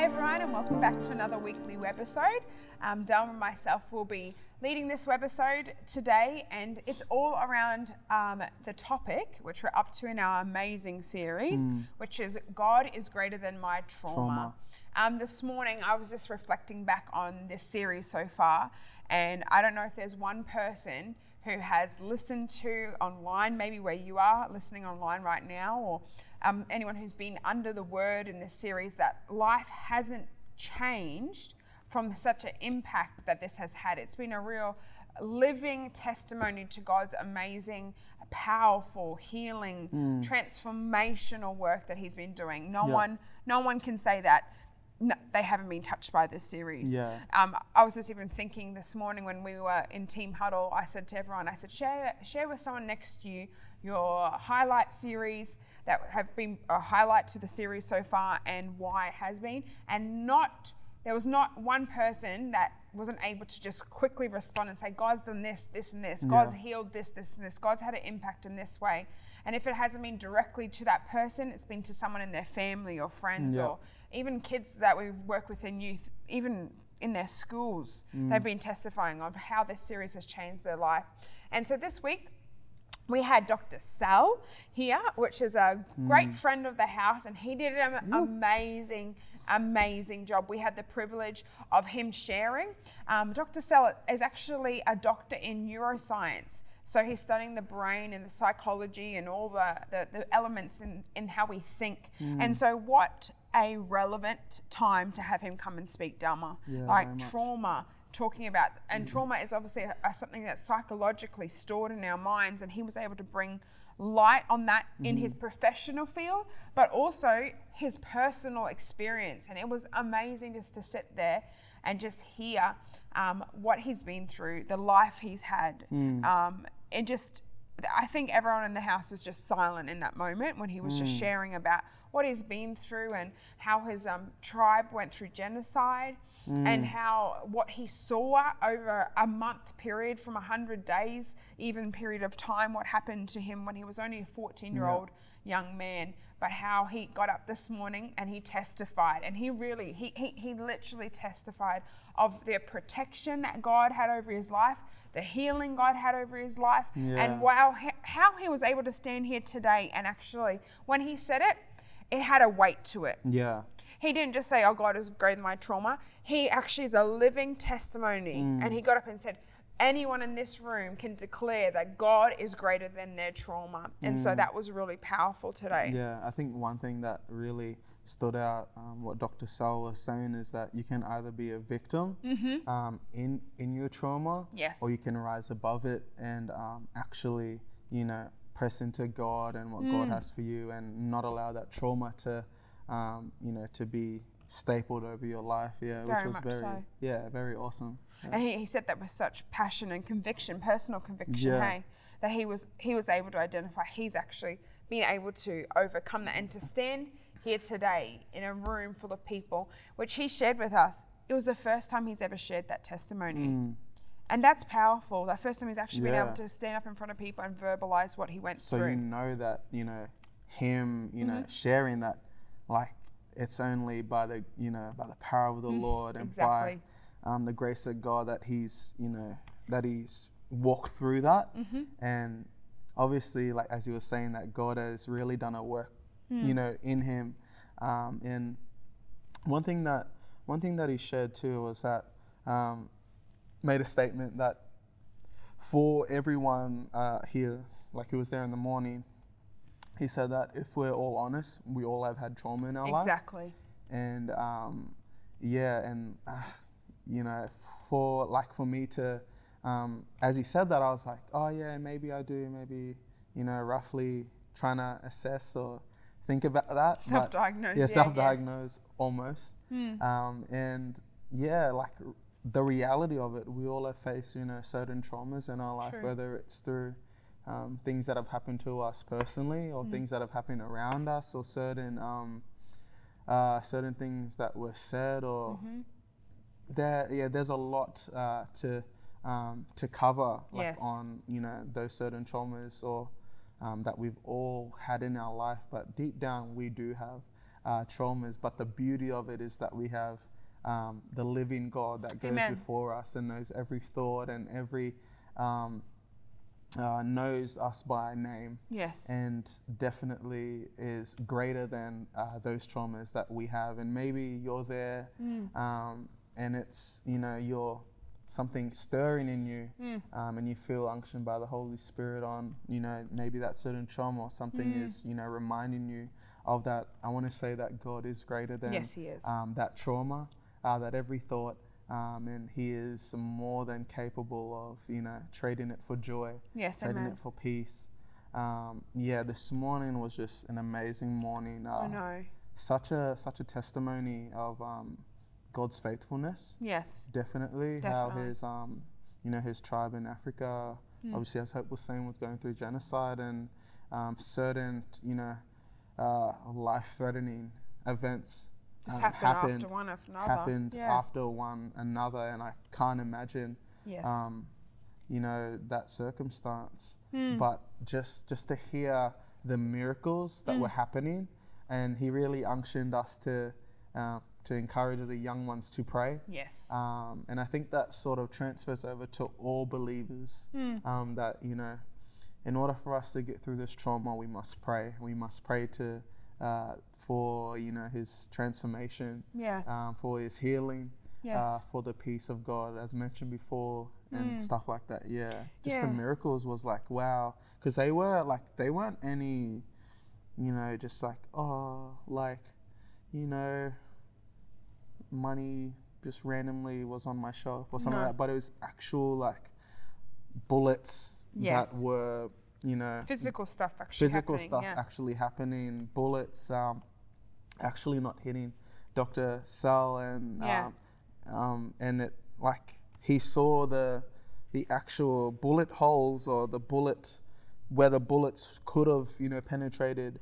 everyone, and welcome back to another weekly Webisode. Daalma and myself will be leading this Webisode today, and it's all around the topic which we're up to in our amazing series, which is God is greater than my trauma. This morning I was just reflecting back on this series so far, and I don't know if there's one person who has listened to online, maybe where you are listening online right now, or anyone who's been under the word in this series, that life hasn't changed from such an impact that this has had. It's been a real living testimony to God's amazing, powerful, healing, transformational work that he's been doing. No one can say that they haven't been touched by this series. I was just even thinking this morning when we were in Team Huddle, I said to everyone, I said, share with someone next to you your highlight series that have been a highlight to the series so far and why it has been. And there was not one person that wasn't able to just quickly respond and say, God's done this, this, and this. God's healed this, this, and this. God's had an impact in this way. And if it hasn't been directly to that person, it's been to someone in their family or friends or even kids that we work with in youth, even in their schools. They've been testifying of how this series has changed their life. And so this week, we had Dr. Sal here, which is a great friend of the house, and he did an amazing job. We had the privilege of him sharing. Dr. Sal is actually a doctor in neuroscience. So he's studying the brain and the psychology and all the elements in how we think. And so what a relevant time to have him come and speak, Daalma. Like trauma, talking about, and trauma is obviously something that's psychologically stored in our minds, and he was able to bring light on that in his professional field, but also his personal experience. And it was amazing just to sit there and just hear what he's been through, the life he's had. I think everyone in the house was just silent in that moment when he was just sharing about what he's been through and how his tribe went through genocide and what he saw over a month period, from 100 days, even period of time, what happened to him when he was only a 14-year-old young man, but how he got up this morning and he testified, and he literally testified of the protection that God had over his life, the healing God had over his life, and how he was able to stand here today. And actually, when he said it, it had a weight to it. He didn't just say, oh, God is greater than my trauma. He actually is a living testimony. And he got up and said, anyone in this room can declare that God is greater than their trauma. And so that was really powerful today. Yeah, I think one thing that really stood out, what Dr. Sal was saying, is that you can either be a victim in your trauma, or you can rise above it and actually, press into God and what God has for you, and not allow that trauma to, to be stapled over your life. Which was very awesome. And he said that with such passion and conviction, personal conviction, that he was able to identify he's actually been able to overcome that, and to stand here today in a room full of people, which he shared with us. It was the first time he's ever shared that testimony. And that's powerful. The first time he's actually been able to stand up in front of people and verbalize what he went through. So you know that, him, sharing that, like, it's only by the power of the Lord and by the grace of God that he's walked through that. And obviously, like, as you were saying, that God has really done a work, in him. And one thing that he shared too was that, made a statement that for everyone here, like he was there in the morning, he said that if we're all honest, we all have had trauma in our life. Exactly. And for me to, as he said that, I was like, oh yeah, maybe I do, maybe, roughly trying to assess or think about that. Self-diagnose. Self-diagnose almost. Like the reality of it, we all have faced, certain traumas in our life, whether it's through things that have happened to us personally, or things that have happened around us, or certain things that were said, or there's a lot to cover, like on those certain traumas or that we've all had in our life. But deep down, we do have traumas. But the beauty of it is that we have the living God that goes before us and knows every thought and every knows us by name. Yes. And definitely is greater than those traumas that we have. And maybe you're there and it's, you're something stirring in you and you feel unctioned by the Holy Spirit on, maybe that certain trauma or something is, reminding you of that. I want to say that God is greater than yes, he is. that trauma, that every thought, and he is more than capable of, trading it for joy, yes, trading amen. it for peace. This morning was just an amazing morning. I know. Such a testimony of God's faithfulness. Yes. Definitely. How his his tribe in Africa, obviously, as Hope was saying, was going through genocide and certain life-threatening events just happened after one after another. After one another, and I can't imagine that circumstance. But just to hear the miracles that were happening, and he really unctioned us to encourage the young ones to pray. Yes. And I think that sort of transfers over to all believers. That in order for us to get through this trauma, we must pray. We must pray for his transformation. For his healing. Yes. For the peace of God, as mentioned before, and stuff like that. Just the miracles was like, wow, because they weren't any, just like, money just randomly was on my shelf or something like that, but it was actual like bullets that were, physical stuff actually happening, bullets actually not hitting Dr. Sal, and it like he saw the actual bullet holes or the bullet where the bullets could have penetrated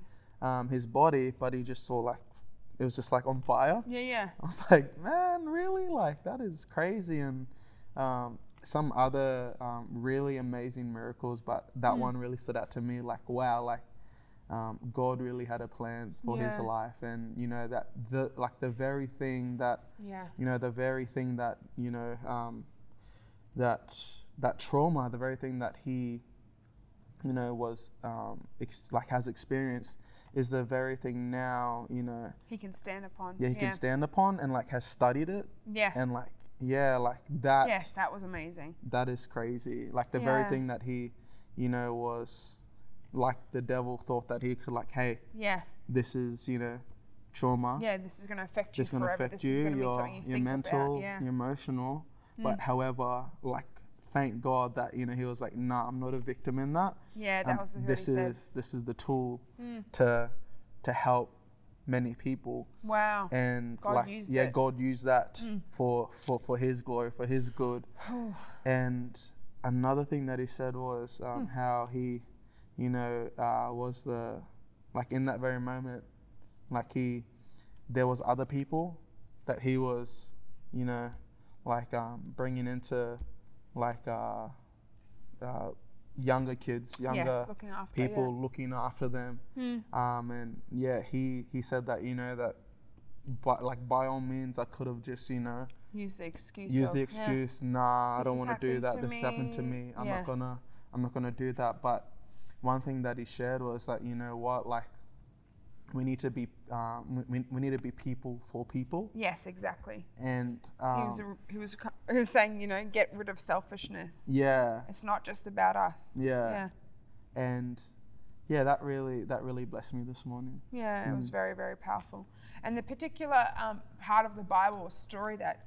his body, but he just saw like it was just like on fire. I was like, man, really? Like that is crazy. And some other really amazing miracles, but that one really stood out to me. Like, wow, like God really had a plan for his life, and that the very thing that that trauma, the very thing that he was has experienced, is the very thing now he can stand upon. He can stand upon, and like has studied it. And like that. Yes, that was amazing. That is crazy. Like the very thing that he was like the devil thought that he could like, hey, this is trauma. This is going to affect you forever. This is going to affect you. Your mental, your emotional. But however, like thank God that he was like, nah, I'm not a victim in that. That was what he said. This is the tool to help many people. Wow. And God used it. God used that for his glory, for his good. And another thing that he said was how he was like in that very moment, like there was other people that he was bringing into younger kids, people looking after them. And he said that that but by all means I could have just used the excuse. Nah, I don't want to do that. This happened to me. I'm not gonna do that. But one thing that he shared was that like we need to be we need to be people for people. Yes, exactly. And he was saying get rid of selfishness. It's not just about us. And that really blessed me this morning. It was very, very powerful. And the particular part of the Bible story that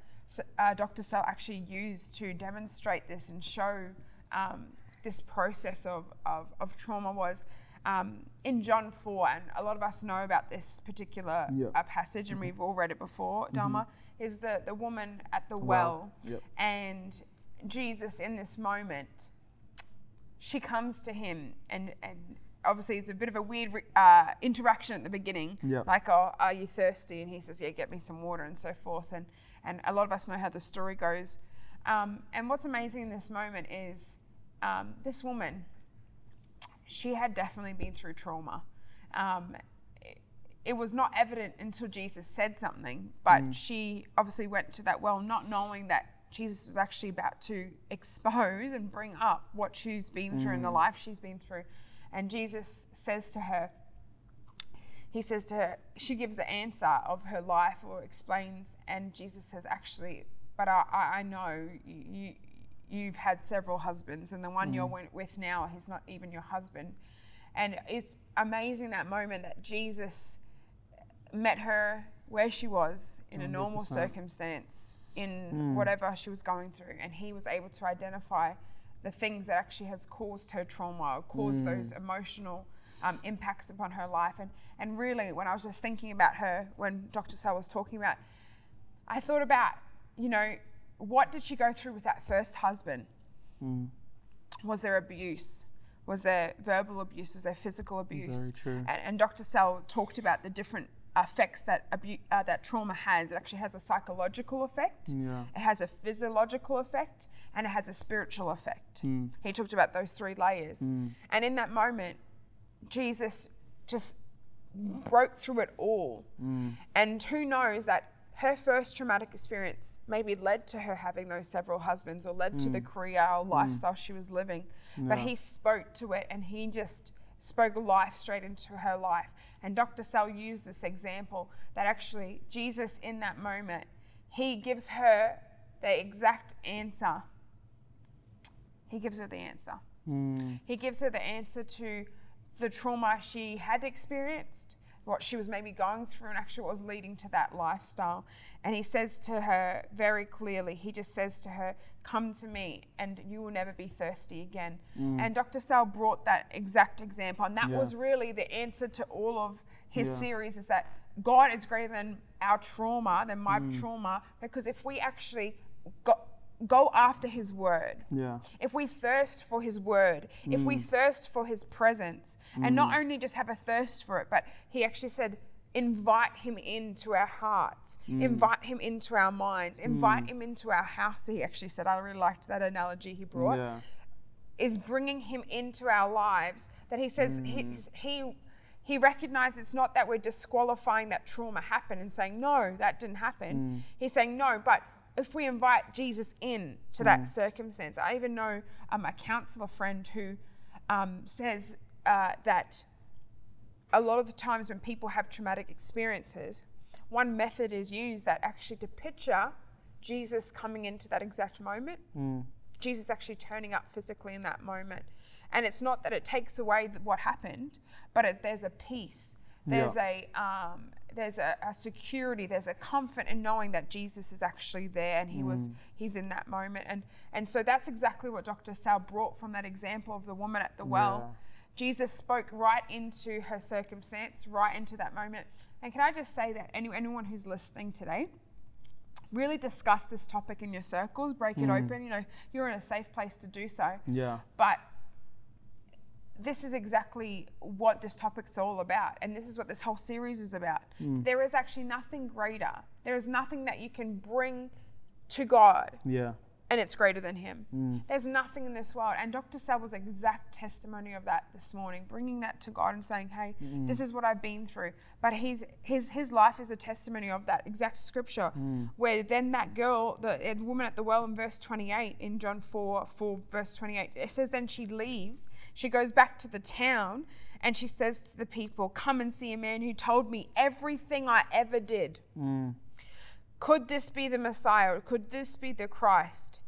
Dr. Sal actually used to demonstrate this and show this process of trauma was in John 4, and a lot of us know about this particular passage, and we've all read it before, Daalma, is the woman at the well. And Jesus, in this moment, she comes to him, and obviously it's a bit of a weird interaction at the beginning, like, oh, are you thirsty? And he says, yeah, get me some water, and so forth. And a lot of us know how the story goes. And what's amazing in this moment is this woman, she had definitely been through trauma. it was not evident until Jesus said something, but she obviously went to that well not knowing that Jesus was actually about to expose and bring up what she's been through in the life she's been through. And Jesus says to her, she gives the answer of her life or explains, and Jesus says, actually, but I know you've had several husbands, and the one you're with now, he's not even your husband. And it's amazing that moment that Jesus met her where she was in 100%. A normal circumstance, in whatever she was going through, and he was able to identify the things that actually has caused her trauma or caused those emotional impacts upon her life. And really, when I was just thinking about her, when Dr. Sal was talking about, I thought about, what did she go through with that first husband? Was there abuse? Was there verbal abuse? Was there physical abuse? Very true. And Dr. Sal talked about the different effects that that trauma has. It actually has a psychological effect, it has a physiological effect, and it has a spiritual effect. He talked about those 3 layers. And in that moment, Jesus just broke through it all. And who knows that her first traumatic experience maybe led to her having those several husbands or led to the career or lifestyle she was living. But he spoke to it, and he just spoke life straight into her life. And Dr. Sal used this example that actually Jesus in that moment, he gives her the exact answer. He gives her the answer. He gives her the answer to the trauma she had experienced, what she was maybe going through, and actually what was leading to that lifestyle. And he says to her very clearly, he just says to her, come to me and you will never be thirsty again. And Dr. Sal brought that exact example. And that was really the answer to all of his series, is that God is greater than our trauma, than my trauma, because if we actually go after his word, if we thirst for his word, if we thirst for his presence, and not only just have a thirst for it, but he actually said, invite him into our hearts, invite him into our minds, invite him into our house. He actually said, I really liked that analogy he brought, is bringing him into our lives. That he says he recognizes it's not that we're disqualifying that trauma happened and saying, no, that didn't happen. He's saying, no, but if we invite Jesus in to that circumstance. I even know a counselor friend who says that a lot of the times when people have traumatic experiences, one method is used that actually to picture Jesus coming into that exact moment, Jesus actually turning up physically in that moment. And it's not that it takes away what happened, but there's a peace, there's a security, there's a comfort in knowing that Jesus is actually there and he's in that moment. And so that's exactly what Dr. Sal brought from that example of the woman at the well. Jesus spoke right into her circumstance, right into that moment. And can I just say that anyone who's listening today, really discuss this topic in your circles, break it open. You're in a safe place to do so. But this is exactly what this topic's all about. And this is what this whole series is about. There is actually nothing greater. There is nothing that you can bring to God. And it's greater than him. There's nothing in this world. And Dr. Sal was exact testimony of that this morning, bringing that to God and saying, hey, this is what I've been through. But his life is a testimony of that exact scripture, where then that girl, the woman at the well in verse 28, in John 4 verse 28, it says then she leaves, she goes back to the town, and she says to the people, come and see a man who told me everything I ever did. Could this be the Messiah? Or could this be the Christ?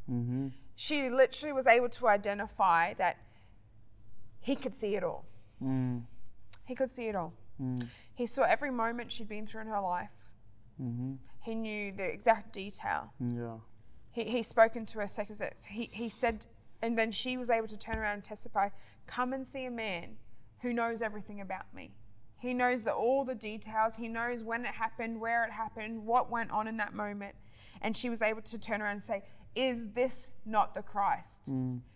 She literally was able to identify that he could see it all. He could see it all. He saw every moment she'd been through in her life. He knew the exact detail. He spoke into her circumstance. He said, and then she was able to turn around and testify, come and see a man who knows everything about me. He knows all the details. He knows when it happened, where it happened, what went on in that moment. And she was able to turn around and say, is this not the Christ?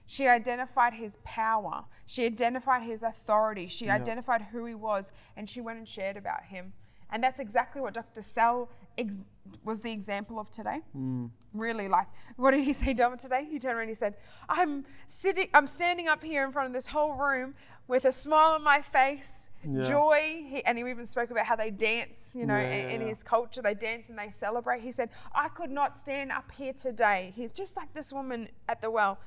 She identified his power. She identified his authority. She identified who he was, and she went and shared about him. And that's exactly what Dr. Sal was the example of today. Really, like, what did he say, Daalma, today? He turned around and he said, I'm standing up here in front of this whole room with a smile on my face, joy. And he even spoke about how they dance, you know, in his culture, they dance and they celebrate. He said, I could not stand up here today. He's just like this woman at the well.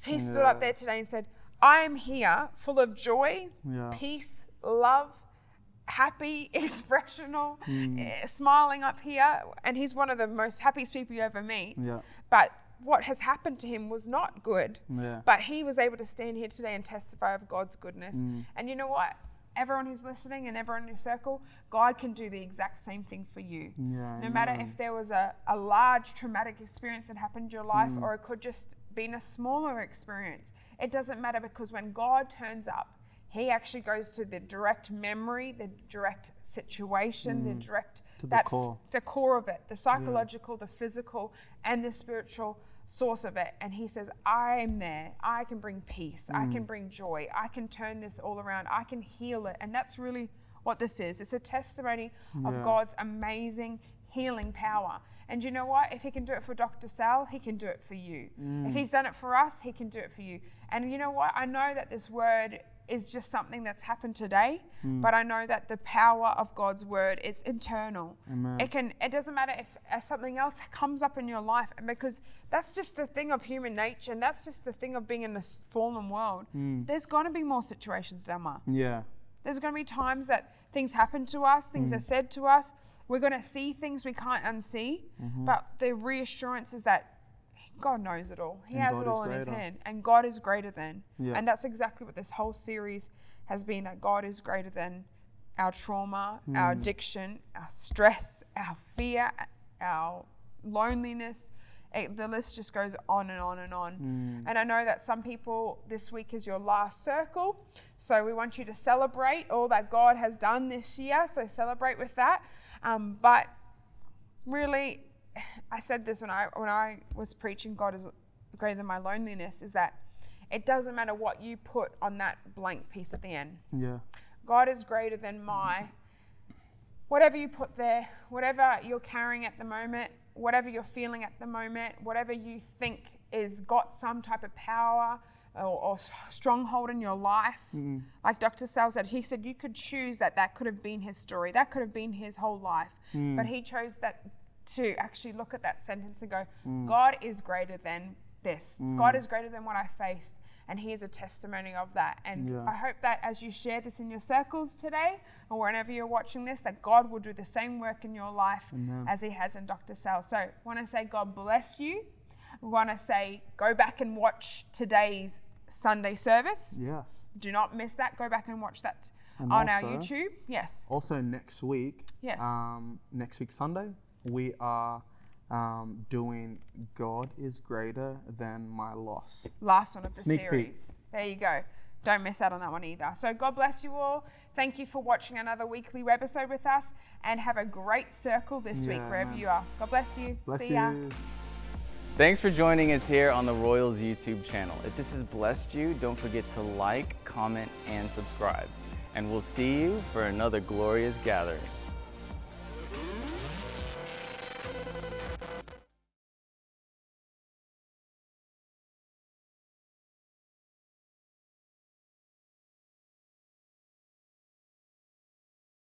He stood up there today and said, I am here full of joy, peace, love, happy, expressional, smiling up here. And he's one of the most happiest people you ever meet. But what has happened to him was not good. But he was able to stand here today and testify of God's goodness. And you know what? Everyone who's listening and everyone in your circle, God can do the exact same thing for you. No matter if there was a large traumatic experience that happened in your life, or it could just been a smaller experience. It doesn't matter, because when God turns up, he actually goes to the direct memory, the direct situation, the direct, the core of it, the psychological, the physical, and the spiritual source of it. And he says, I am there. I can bring peace. I can bring joy. I can turn this all around. I can heal it. And that's really what this is. It's a testimony of God's amazing healing power. And you know what? If he can do it for Dr. Sal, he can do it for you. If he's done it for us, he can do it for you. And you know what? I know that this word is just something that's happened today, but I know that the power of God's word is eternal. It doesn't matter if something else comes up in your life, because that's just the thing of human nature, and that's just the thing of being in this fallen world. There's going to be more situations, Daalma. There's going to be times that things happen to us, things are said to us. We're going to see things we can't unsee, but the reassurance is that God knows it all. He has it all in his hand, and God is greater than. And that's exactly what this whole series has been, that God is greater than our trauma, our addiction, our stress, our fear, our loneliness. The list just goes on and on and on. And I know that some people, this week is your last circle. So we want you to celebrate all that God has done this year. So celebrate with that. But really, I said this when I was preaching, God is greater than my loneliness, is that it doesn't matter what you put on that blank piece at the end. God is greater than whatever you put there, whatever you're carrying at the moment, whatever you're feeling at the moment, whatever you think is got some type of power or stronghold in your life. Like Dr. Sal said, he said you could choose that could have been his story, that could have been his whole life, but he chose that to actually look at that sentence and go, God is greater than this. God is greater than what I faced, and he is a testimony of that. And I hope that as you share this in your circles today, or wherever you're watching this, that God will do the same work in your life as he has in Dr. Sal. So I want to say God bless you. We want to say go back and watch today's Sunday service. Do not miss that. Go back and watch that on our YouTube. Also next week, next week Sunday, we are doing God is Greater Than My Loss. Last one of the Sneak series. peek. There you go. Don't miss out on that one either. So God bless you all. Thank you for watching another weekly Webisode with us, and have a great circle this week wherever you are. God bless you. See ya. Thanks for joining us here on the Royals YouTube channel. If this has blessed you, don't forget to like, comment, and subscribe. And we'll see you for another glorious gathering.